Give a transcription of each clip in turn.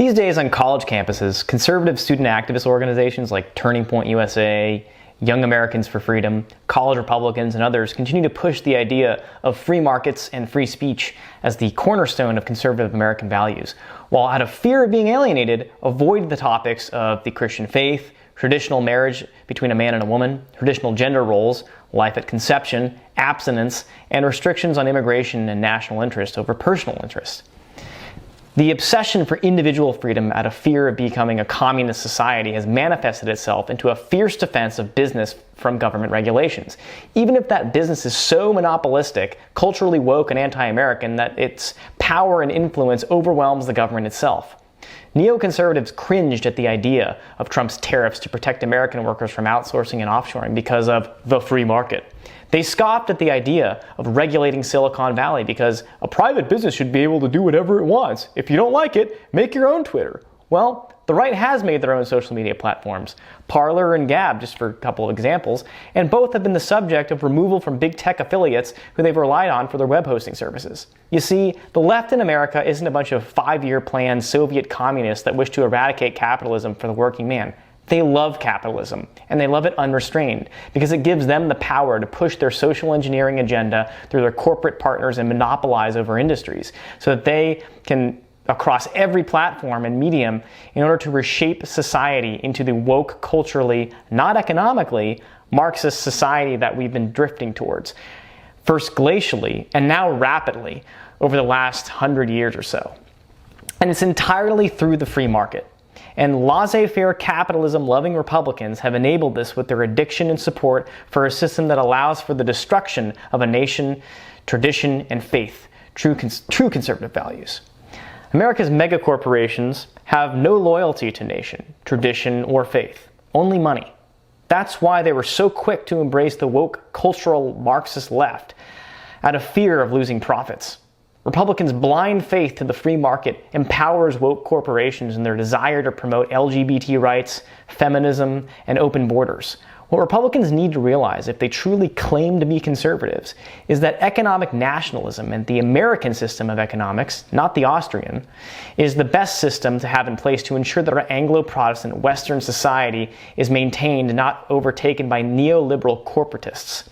These days on college campuses, conservative student activist organizations like Turning Point USA, Young Americans for Freedom, college Republicans, and others continue to push the idea of free markets and free speech as the cornerstone of conservative American values, while out of fear of being alienated, avoid the topics of the Christian faith, traditional marriage between a man and a woman, traditional gender roles, life at conception, abstinence, and restrictions on immigration and national interest over personal interest. The obsession for individual freedom out of fear of becoming a communist society has manifested itself into a fierce defense of business from government regulations, even if that business is so monopolistic, culturally woke, and anti-American that its power and influence overwhelms the government itself. Neoconservatives cringed at the idea of Trump's tariffs to protect American workers from outsourcing and offshoring because of the free market. They scoffed at the idea of regulating Silicon Valley because a private business should be able to do whatever it wants. If you don't like it, make your own Twitter. Well, the right has made their own social media platforms, Parler and Gab, just for a couple of examples, and both have been the subject of removal from big tech affiliates who they've relied on for their web hosting services. You see, the left in America isn't a bunch of five-year planned Soviet communists that wish to eradicate capitalism for the working man. They love capitalism, and they love it unrestrained, because it gives them the power to push their social engineering agenda through their corporate partners and monopolize over industries, so that they can, across every platform and medium, in order to reshape society into the woke, culturally, not economically, Marxist society that we've been drifting towards, first glacially and now rapidly over the last 100 years or so. And it's entirely through the free market. And laissez-faire capitalism-loving Republicans have enabled this with their addiction and support for a system that allows for the destruction of a nation, tradition, and faith, true conservative values. America's megacorporations have no loyalty to nation, tradition, or faith, only money. That's why they were so quick to embrace the woke cultural Marxist left out of fear of losing profits. Republicans' blind faith to the free market empowers woke corporations in their desire to promote LGBT rights, feminism, and open borders. What Republicans need to realize, if they truly claim to be conservatives, is that economic nationalism and the American system of economics, not the Austrian, is the best system to have in place to ensure that our Anglo-Protestant Western society is maintained and not overtaken by neoliberal corporatists.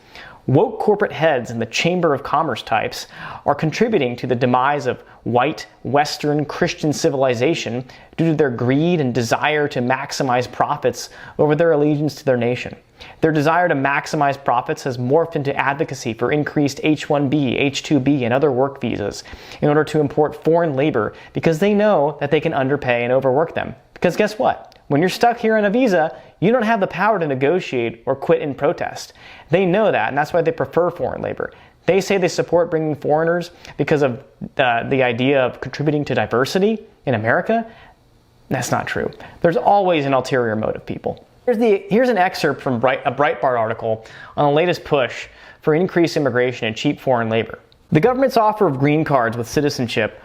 Woke corporate heads and the Chamber of Commerce types are contributing to the demise of white, Western, Christian civilization due to their greed and desire to maximize profits over their allegiance to their nation. Their desire to maximize profits has morphed into advocacy for increased H-1B, H-2B, and other work visas in order to import foreign labor because they know that they can underpay and overwork them. Because guess what? When you're stuck here on a visa, you don't have the power to negotiate or quit in protest. They know that, and that's why they prefer foreign labor. They say they support bringing foreigners because of the idea of contributing to diversity in America. That's not true. There's always an ulterior motive, people. Here's an excerpt from a Breitbart article on the latest push for increased immigration and cheap foreign labor. The government's offer of green cards with citizenship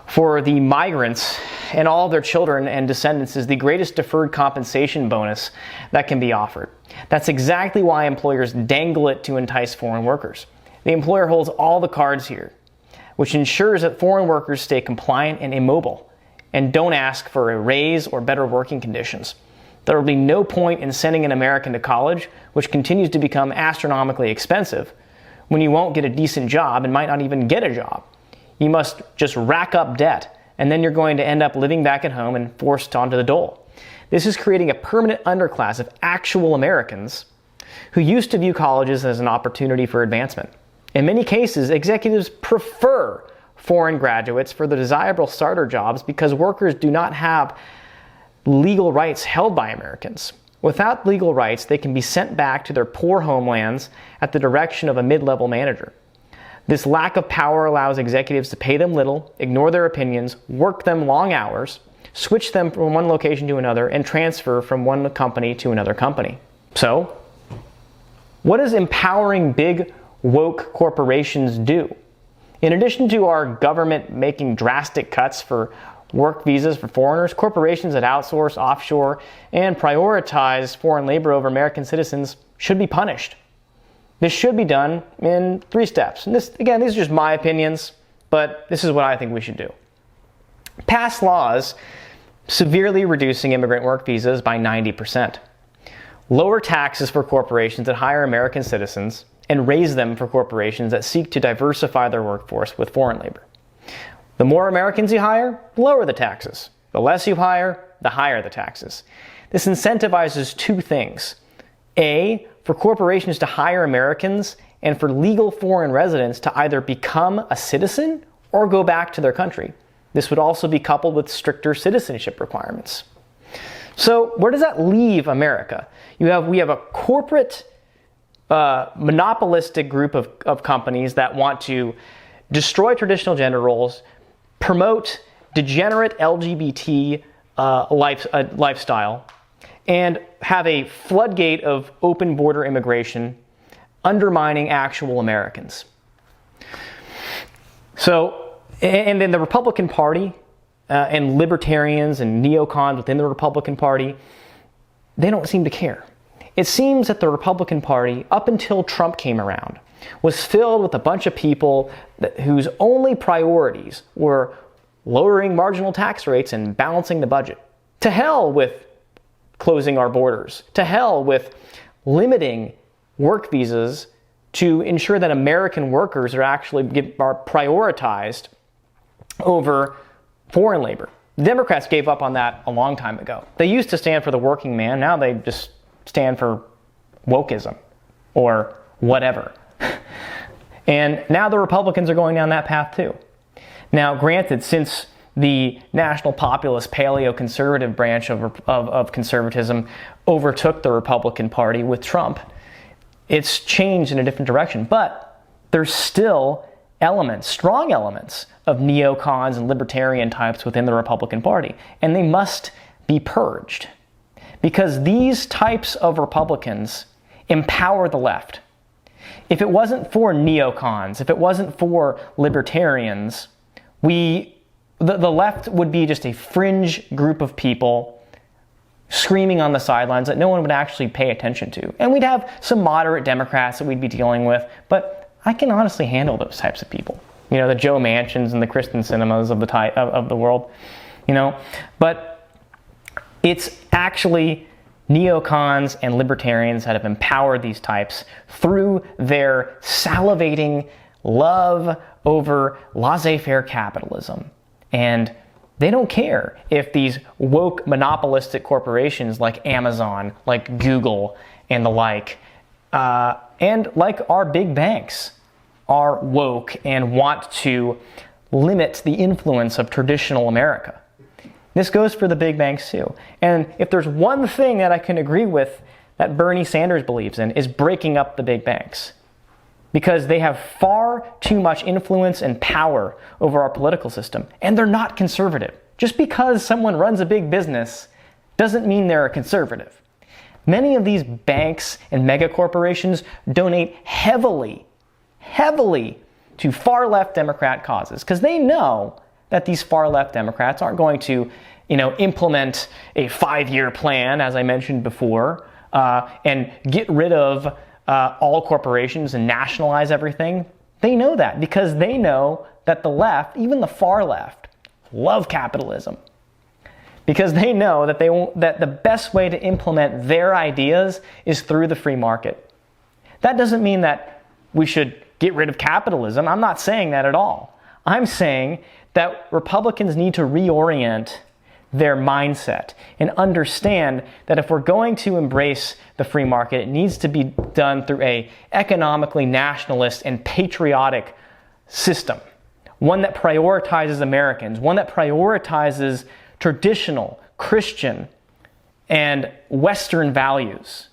for the migrants and all their children and descendants is the greatest deferred compensation bonus that can be offered. That's exactly why employers dangle it to entice foreign workers. The employer holds all the cards here, which ensures that foreign workers stay compliant and immobile and don't ask for a raise or better working conditions. There will be no point in sending an American to college, which continues to become astronomically expensive, when you won't get a decent job and might not even get a job. You must just rack up debt, and then you're going to end up living back at home and forced onto the dole. This is creating a permanent underclass of actual Americans who used to view colleges as an opportunity for advancement. In many cases, executives prefer foreign graduates for the desirable starter jobs because workers do not have legal rights held by Americans. Without legal rights, they can be sent back to their poor homelands at the direction of a mid-level manager. This lack of power allows executives to pay them little, ignore their opinions, work them long hours, switch them from one location to another, and transfer from one company to another company. So, what does empowering big woke corporations do? In addition to our government making drastic cuts for work visas for foreigners, corporations that outsource, offshore, and prioritize foreign labor over American citizens should be punished. This should be done in 3 steps. And this, again, these are just my opinions, but this is what I think we should do. Pass laws severely reducing immigrant work visas by 90%. Lower taxes for corporations that hire American citizens and raise them for corporations that seek to diversify their workforce with foreign labor. The more Americans you hire, the lower the taxes. The less you hire, the higher the taxes. This incentivizes two things. A, for corporations to hire Americans and for legal foreign residents to either become a citizen or go back to their country. This would also be coupled with stricter citizenship requirements. So where does that leave America? We have a corporate monopolistic group of companies that want to destroy traditional gender roles, promote degenerate LGBT lifestyle, and have a floodgate of open border immigration undermining actual Americans. So, and then the Republican Party and libertarians and neocons within the Republican Party, they don't seem to care. It seems that the Republican Party, up until Trump came around, was filled with a bunch of people whose only priorities were lowering marginal tax rates and balancing the budget. To hell with closing our borders. To hell with limiting work visas to ensure that American workers are prioritized over foreign labor. The Democrats gave up on that a long time ago. They used to stand for the working man. Now they just stand for wokeism or whatever. And now the Republicans are going down that path too. Now, granted, since the national populist paleo-conservative branch of conservatism overtook the Republican Party with Trump, it's changed in a different direction. But there's still elements, strong elements, of neocons and libertarian types within the Republican Party. And they must be purged. Because these types of Republicans empower the left. If it wasn't for neocons, if it wasn't for libertarians, the left would be just a fringe group of people screaming on the sidelines that no one would actually pay attention to. And we'd have some moderate Democrats that we'd be dealing with, but I can honestly handle those types of people. You know, the Joe Manchins and the Kristen Sinemas of the world, you know. But it's actually neocons and libertarians that have empowered these types through their salivating love over laissez-faire capitalism. And they don't care if these woke monopolistic corporations like Amazon, like Google, and the like, and like our big banks are woke and want to limit the influence of traditional America. This goes for the big banks too. And if there's one thing that I can agree with that Bernie Sanders believes in, is breaking up the big banks. Because they have far too much influence and power over our political system. And they're not conservative. Just because someone runs a big business doesn't mean they're a conservative. Many of these banks and mega corporations donate heavily to far-left Democrat causes. Because they know that these far-left Democrats aren't going to, implement a 5-year plan, as I mentioned before, and get rid of all corporations and nationalize everything. They know that because they know that the left, even the far left, love capitalism. Because they know that that the best way to implement their ideas is through the free market. That doesn't mean that we should get rid of capitalism. I'm not saying that at all. I'm saying that Republicans need to reorient their mindset and understand that if we're going to embrace the free market, it needs to be done through a economically nationalist and patriotic system. One that prioritizes Americans, one that prioritizes traditional Christian and Western values,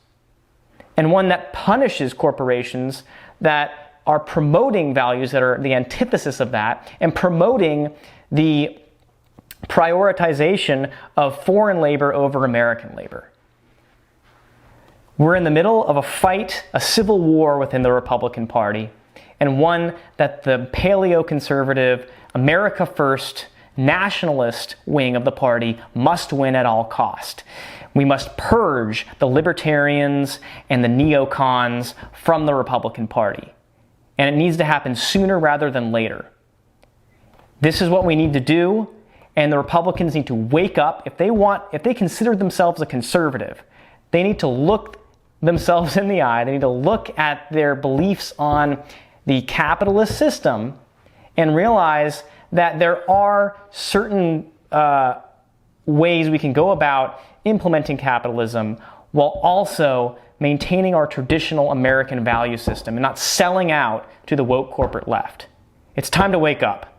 and one that punishes corporations that are promoting values that are the antithesis of that and promoting the prioritization of foreign labor over American labor. We're in the middle of a fight, a civil war within the Republican Party, and one that the paleo-conservative, America First, nationalist wing of the party must win at all cost. We must purge the libertarians and the neocons from the Republican Party. And it needs to happen sooner rather than later. This is what we need to do. And the Republicans need to wake up. If they consider themselves a conservative, they need to look themselves in the eye. They need to look at their beliefs on the capitalist system and realize that there are certain ways we can go about implementing capitalism while also maintaining our traditional American value system and not selling out to the woke corporate left. It's time to wake up.